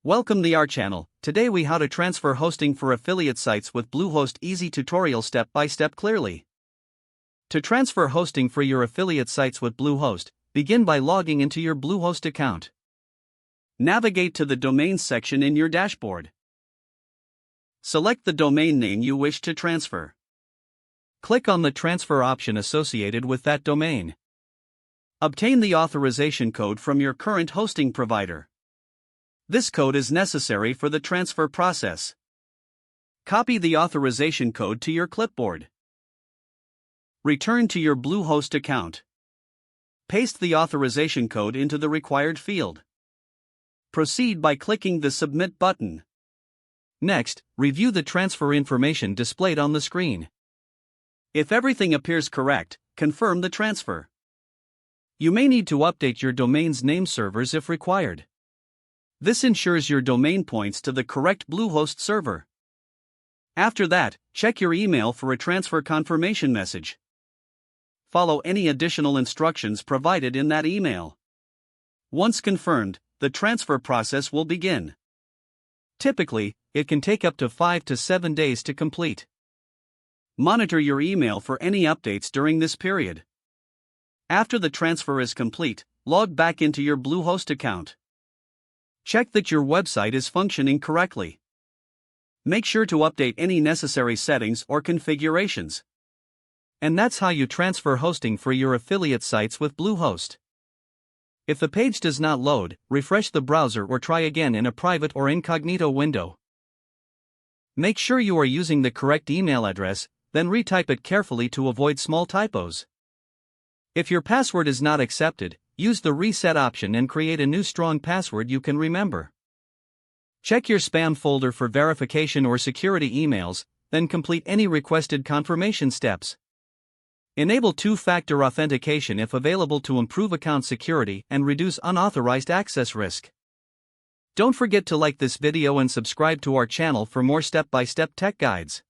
Welcome to our channel. Today we how to transfer hosting for affiliate sites with Bluehost. Easy tutorial step by step clearly. To transfer hosting for your affiliate sites with Bluehost, begin by logging into your Bluehost account. Navigate to the domains section in your dashboard. Select the domain name you wish to transfer. Click on the transfer option associated with that domain. Obtain the authorization code from your current hosting provider. This code is necessary for the transfer process. Copy the authorization code to your clipboard. Return to your Bluehost account. Paste the authorization code into the required field. Proceed by clicking the Submit button. Next, review the transfer information displayed on the screen. If everything appears correct, confirm the transfer. You may need to update your domain's name servers if required. This ensures your domain points to the correct Bluehost server. After that, check your email for a transfer confirmation message. Follow any additional instructions provided in that email. Once confirmed, the transfer process will begin. Typically, it can take up to 5 to 7 days to complete. Monitor your email for any updates during this period. After the transfer is complete, log back into your Bluehost account. Check that your website is functioning correctly. Make sure to update any necessary settings or configurations. And that's how you transfer hosting for your affiliate sites with Bluehost. If the page does not load, refresh the browser or try again in a private or incognito window. Make sure you are using the correct email address, then retype it carefully to avoid small typos. If your password is not accepted, use the reset option and create a new strong password you can remember. Check your spam folder for verification or security emails, then complete any requested confirmation steps. Enable two-factor authentication if available to improve account security and reduce unauthorized access risk. Don't forget to like this video and subscribe to our channel for more step-by-step tech guides.